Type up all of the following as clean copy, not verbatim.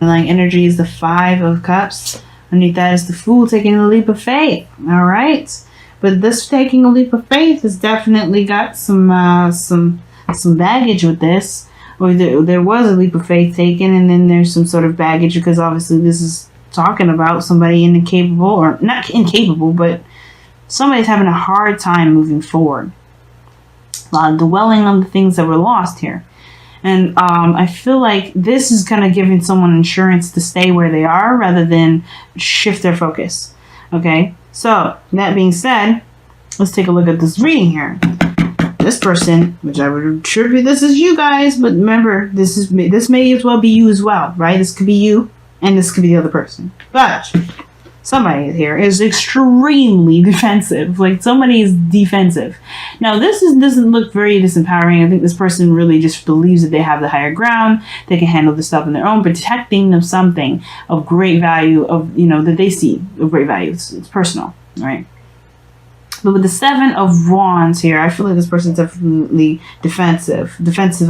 Like energy is the Five of Cups. Underneath that is the Fool taking a leap of faith. All right, but this taking a leap of faith has definitely got some baggage with this. Or there was a leap of faith taken, and then there's some sort of baggage because obviously this is talking about somebody incapable, or not incapable, but somebody's having a hard time moving forward. A lot of dwelling on the things that were lost here. And I feel like this is kind of giving someone insurance to stay where they are rather than shift their focus. Okay, so that being said, let's take a look at this reading here. This person, which I would attribute this as you guys, but remember, this may as well be you as well, right? This could be you, and this could be the other person. But somebody here is extremely defensive. Like, somebody is defensive. Now, doesn't look very disempowering. I think this person really just believes that they have the higher ground. They can handle this stuff on their own, protecting of something of great value, that they see of great value. It's personal, right? But with the Seven of Wands here, I feel like this person's definitely defensive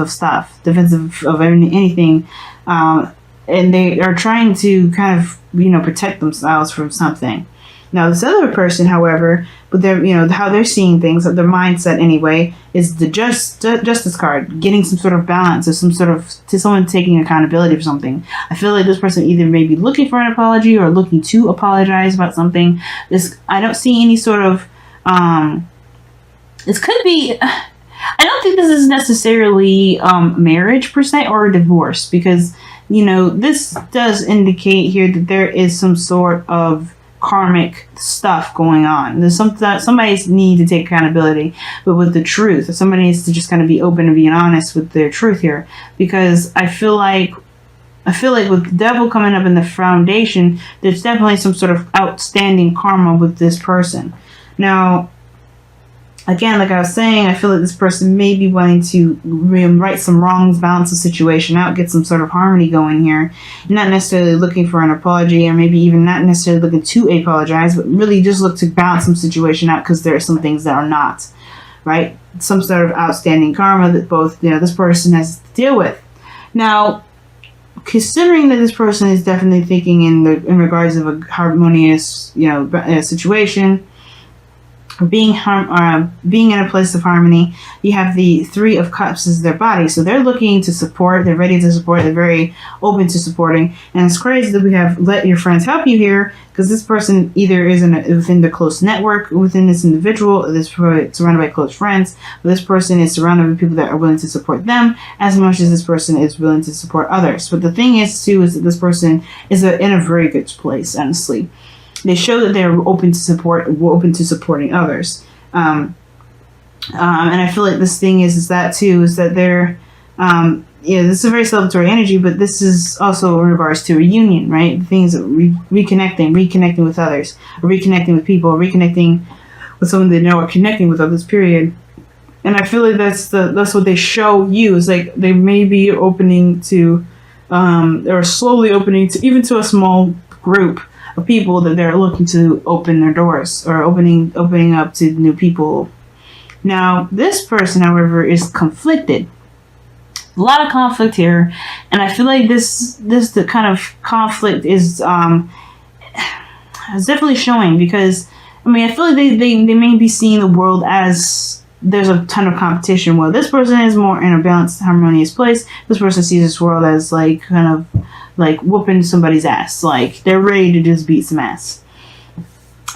of stuff, defensive of anything, and they are trying to kind of, protect themselves from something. Now, this other person, however, with their, how they're seeing things, their mindset anyway, is the Justice card, getting some sort of balance or to someone taking accountability for something. I feel like this person either may be looking for an apology or looking to apologize about something. I don't see any sort of this could be, I don't think this is necessarily marriage per se or a divorce, because this does indicate here that there is some sort of karmic stuff going on. There's somebody's need to take accountability, but with the truth, somebody needs to just kind of be open and being honest with their truth here, because I feel like with the Devil coming up in the foundation, there's definitely some sort of outstanding karma with this person. Now, again, like I was saying, I feel like this person may be wanting to right some wrongs, balance the situation out, get some sort of harmony going here. Not necessarily looking for an apology, or maybe even not necessarily looking to apologize, but really just look to balance some situation out, because there are some things that are not, right? Some sort of outstanding karma that both, this person has to deal with. Now, considering that this person is definitely thinking in regards of a harmonious, situation, being in a place of harmony, you have the Three of Cups as their body. So they're looking to support, they're ready to support, they're very open to supporting. And it's crazy that we have let your friends help you here, because this person either is within the close network within this individual, or this surrounded by close friends, but this person is surrounded by people that are willing to support them as much as this person is willing to support others. But the thing is too, is that this person is in a very good place, honestly. They show that they're open to supporting others. And I feel like this thing is that they're, this is a very celebratory energy, but this is also in regards to a union, right? Things that reconnecting with others, or reconnecting with people, or reconnecting with someone they know, or connecting with others, period. And I feel like that's what they show you, is like they may be opening to, or slowly opening to, even to a small group of people that they're looking to open their doors, or opening up to new people. Now, this person, however, is conflicted. A lot of conflict here, and I feel like the kind of conflict is definitely showing, because I feel like they may be seeing the world as there's a ton of competition. Well, this person is more in a balanced, harmonious place. This person sees this world as like kind of like whooping somebody's ass. Like they're ready to just beat some ass.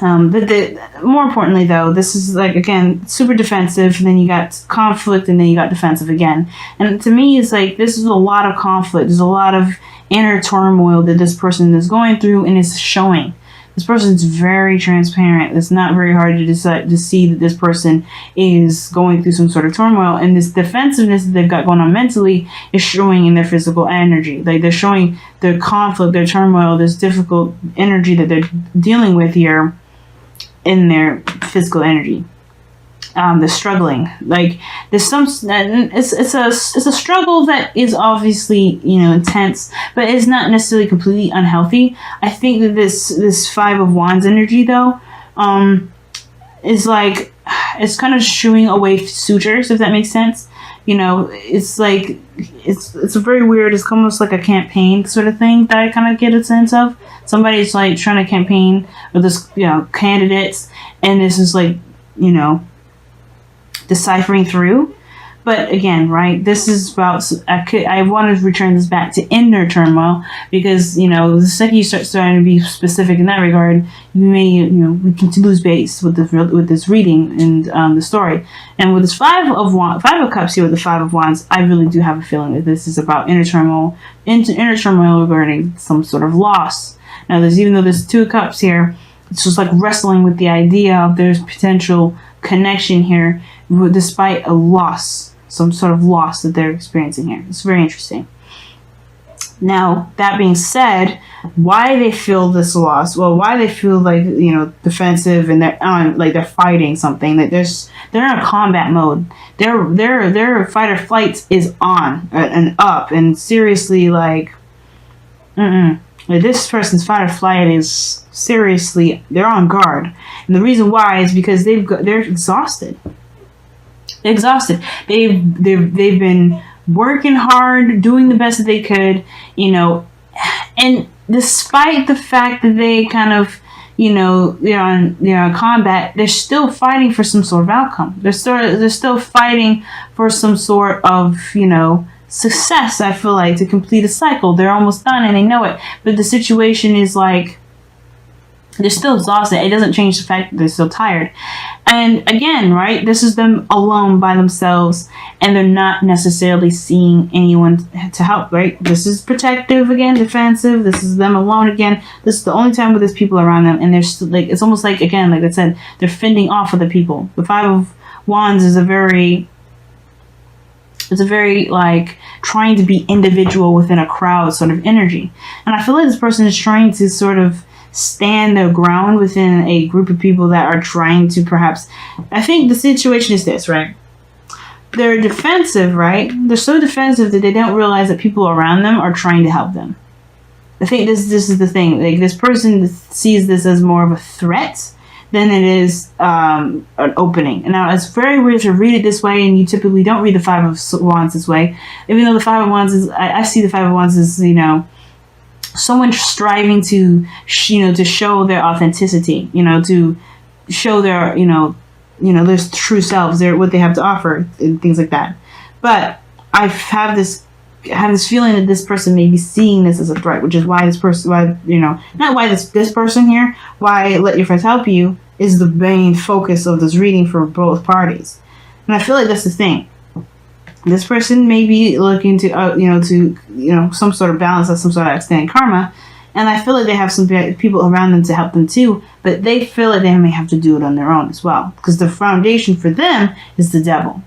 But more importantly, though, this is like, again, super defensive. And then you got conflict, and then you got defensive again. And to me, it's like this is a lot of conflict. There's a lot of inner turmoil that this person is going through, and is showing. This person's very transparent. It's not very hard to decide to see that this person is going through some sort of turmoil, and this defensiveness that they've got going on mentally is showing in their physical energy. Like they're showing their conflict, their turmoil, this difficult energy that they're dealing with here in their physical energy. They're struggling. Like there's some. It's a struggle that is obviously intense, but it's not necessarily completely unhealthy. I think that this Five of Wands energy though, is like it's kind of shooing away sutures, if that makes sense. You know, it's like it's a very weird. It's almost like a campaign sort of thing that I kind of get a sense of. Somebody's like trying to campaign with this, candidates, and this is like, deciphering through. But again, right, this is about, I want to return this back to inner turmoil, because, the second you start starting to be specific in that regard, you may, we can lose base with this reading and the story. And with this Five of Cups here with the Five of Wands, I really do have a feeling that this is about inner turmoil regarding some sort of loss. Now, even though there's Two of Cups here, it's just like wrestling with the idea of there's potential connection here, despite a loss. Some sort of loss that they're experiencing here. It's very interesting. Now, that being said, why they feel this loss? Well, why they feel like, defensive, and they're fighting something, that they're in a combat mode. Their fight or flight is on and up, and seriously, this person's fight or flight is seriously, they're on guard. And the reason why is because they're exhausted. Exhausted. They've been working hard, doing the best that they could, and despite the fact that they kind of, they're on combat, they're still fighting for some sort of outcome. They're still fighting for some sort of, success. I feel like, to complete a cycle. They're almost done and they know it, but the situation is like, they're still exhausted. It doesn't change the fact that they're still tired. And again, right, this is them alone by themselves, and they're not necessarily seeing anyone to help, right? This is protective again, defensive. This is them alone again. This is the only time where there's people around them, and they're still, like, it's almost like, again, like I said, they're fending off other people. The Five of Wands is a very like trying to be individual within a crowd sort of energy. And I feel like this person is trying to sort of stand their ground within a group of people that are trying to perhaps, I think the situation is this, right? They're defensive, right? They're so defensive that they don't realize that people around them are trying to help them. I think this is the thing. Like, this person sees this as more of a threat than it is an opening. And now, it's very weird to read it this way, and you typically don't read the Five of Wands this way. Even though the Five of Wands is, I see the Five of Wands as, someone striving to, to show their authenticity, to show their, their true selves, what they have to offer, and things like that. But I have this feeling that this person may be seeing this as a threat, which is why this person, not why this person here, why Let Your Friends Help You is the main focus of this reading for both parties. And I feel like that's the thing. This person may be looking to, some sort of balance of some sort of extended karma. And I feel like they have some people around them to help them too. But they feel like they may have to do it on their own as well. Because the foundation for them is the devil.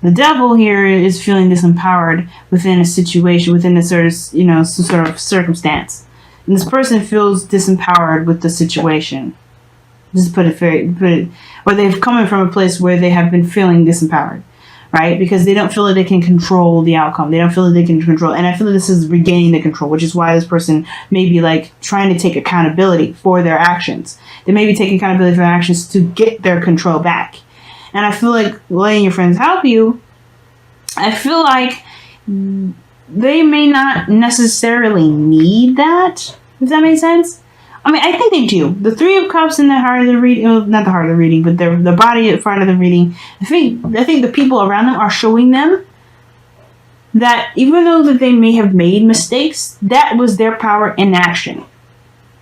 The devil here is feeling disempowered within a situation, within a sort of, some sort of circumstance. And this person feels disempowered with the situation. Just or they've come from a place where they have been feeling disempowered. Right? Because they don't feel like they can control the outcome. They don't feel like they can control. And I feel like this is regaining the control, which is why this person may be like trying to take accountability for their actions. They may be taking accountability for their actions to get their control back. And I feel like Letting Your Friends Help You, I feel like they may not necessarily need that, if that makes sense. I mean, I think they do. The Three of Cups in the heart of the reading, well, not the heart of the reading, but the body part of the reading. I think the people around them are showing them that even though that they may have made mistakes, that was their power in action.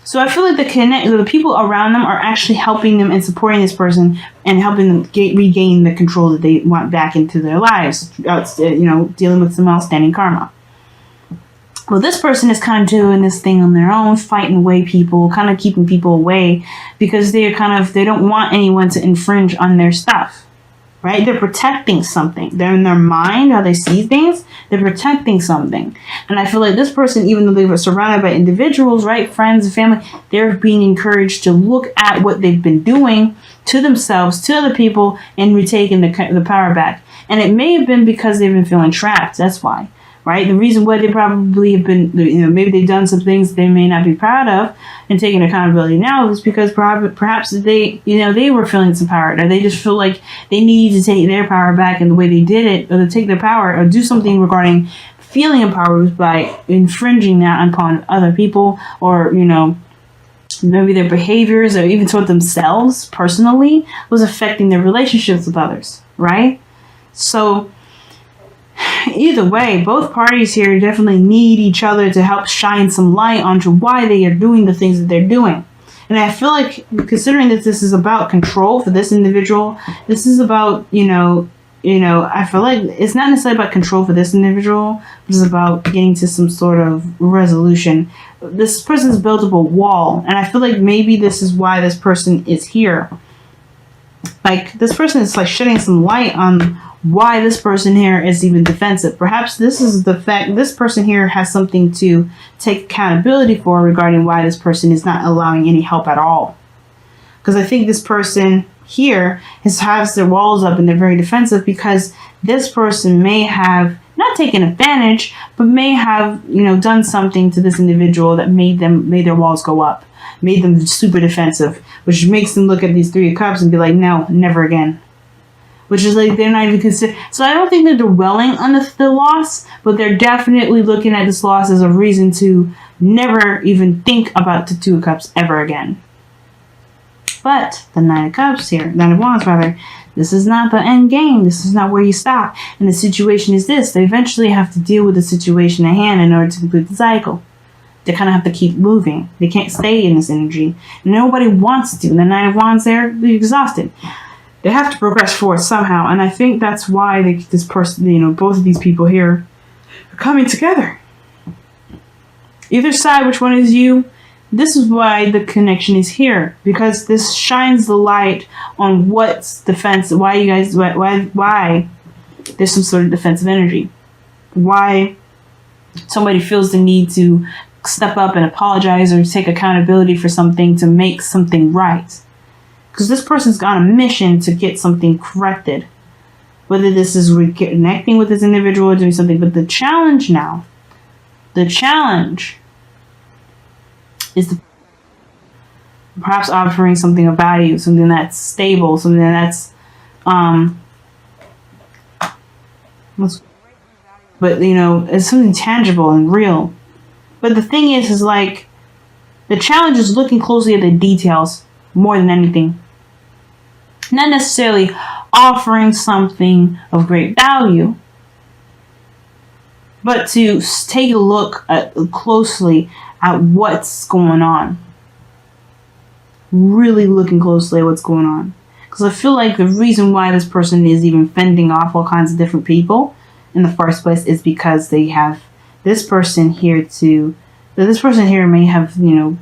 So I feel like the people around them are actually helping them and supporting this person and helping them regain the control that they want back into their lives. Dealing with some outstanding karma. Well, this person is kind of doing this thing on their own, fighting away people, kind of keeping people away because they don't want anyone to infringe on their stuff, right? They're protecting something. They're in their mind, how they see things, they're protecting something. And I feel like this person, even though they were surrounded by individuals, right, friends and family, they're being encouraged to look at what they've been doing to themselves, to other people, and retaking the power back. And it may have been because they've been feeling trapped. That's why. right? The reason why they probably have been, maybe they've done some things they may not be proud of and taking accountability now is because perhaps they, they were feeling some power, or they just feel like they need to take their power back, and the way they did it, or to take their power or do something regarding feeling empowered was by infringing that upon other people, or, maybe their behaviors or even toward themselves personally was affecting their relationships with others, right? So either way, both parties here definitely need each other to help shine some light onto why they are doing the things that they're doing. And I feel like, considering that this is about control for this individual, this is about, I feel like it's not necessarily about control for this individual, but it's about getting to some sort of resolution. This person's built up a wall, and I feel like maybe this is why this person is here. Like, this person is like shedding some light on why this person here is even defensive. Perhaps this is the fact this person here has something to take accountability for regarding why this person is not allowing any help at all. Because I think this person here has their walls up and they're very defensive because this person may have not taken advantage, but may have, done something to this individual that made their walls go up, made them super defensive, which makes them look at these Three of Cups and be like, no, never again. Which is like, they're not even considered. So I don't think they're dwelling on the loss, but they're definitely looking at this loss as a reason to never even think about the Two of Cups ever again. But the Nine of Wands rather, this is not the end game. This is not where you stop. And the situation is this. They eventually have to deal with the situation at hand in order to complete the cycle. They kind of have to keep moving. They can't stay in this energy. Nobody wants to. The Nine of Wands they're exhausted. They have to progress forward somehow. And I think that's why this person, both of these people here are coming together. Either side, which one is you? This is why the connection is here, because this shines the light on what's defensive, why there's some sort of defensive energy, why somebody feels the need to step up and apologize or take accountability for something to make something right. Because this person's got a mission to get something corrected, whether this is reconnecting with this individual or doing something. But the challenge is perhaps offering something of value, something that's stable, something that's it's something tangible and real. But the thing is like, the challenge is looking closely at the details more than anything. Not necessarily offering something of great value, but to take a look closely at what's going on. Really looking closely at what's going on. Because I feel like the reason why this person is even fending off all kinds of different people in the first place is because they have this person here may have,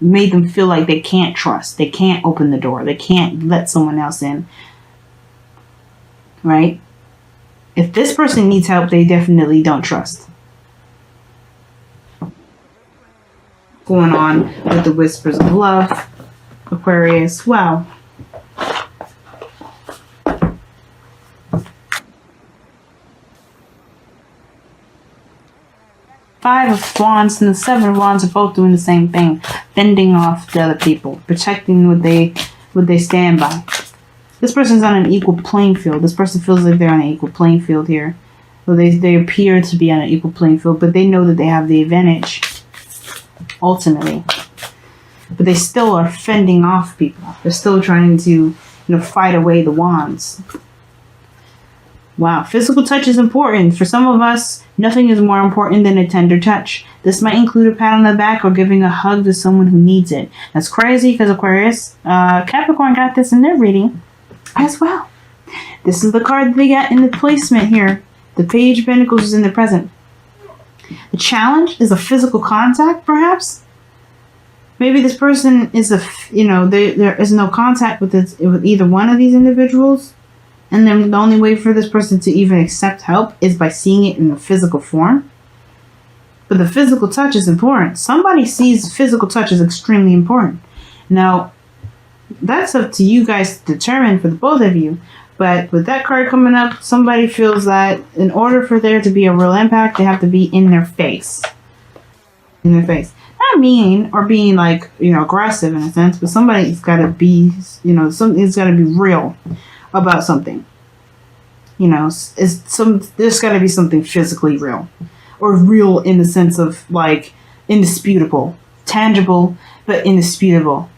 made them feel like they can't trust. They can't open the door. They can't let someone else in. Right? If this person needs help, they definitely don't trust. Going on with the Whispers of Love, Aquarius. Wow. Five of Wands and the Seven of Wands are both doing the same thing, fending off the other people, protecting what they stand by. This person's on an equal playing field. This person feels like they're on an equal playing field here. Well, they appear to be on an equal playing field, but they know that they have the advantage. Ultimately, but they still are fending off people. They're still trying to, fight away the wands. Wow, physical touch is important. For some of us, nothing is more important than a tender touch. This might include a pat on the back or giving a hug to someone who needs it. That's crazy because Aquarius, Capricorn got this in their reading as well. This is the card that they got in the placement here. The Page of Pentacles is in the present. The challenge is a physical contact, perhaps. Maybe this person is there is no contact with either one of these individuals, and then the only way for this person to even accept help is by seeing it in a physical form. But the physical touch is important. Somebody sees physical touch as extremely important. Now, that's up to you guys to determine for the both of you. But with that card coming up, somebody feels that in order for there to be a real impact, they have to be in their face. In their face. Not mean or being like, aggressive in a sense, but somebody's got to be, something's got to be real about something. There's got to be something physically real. Or real in the sense of like indisputable. Tangible, but indisputable.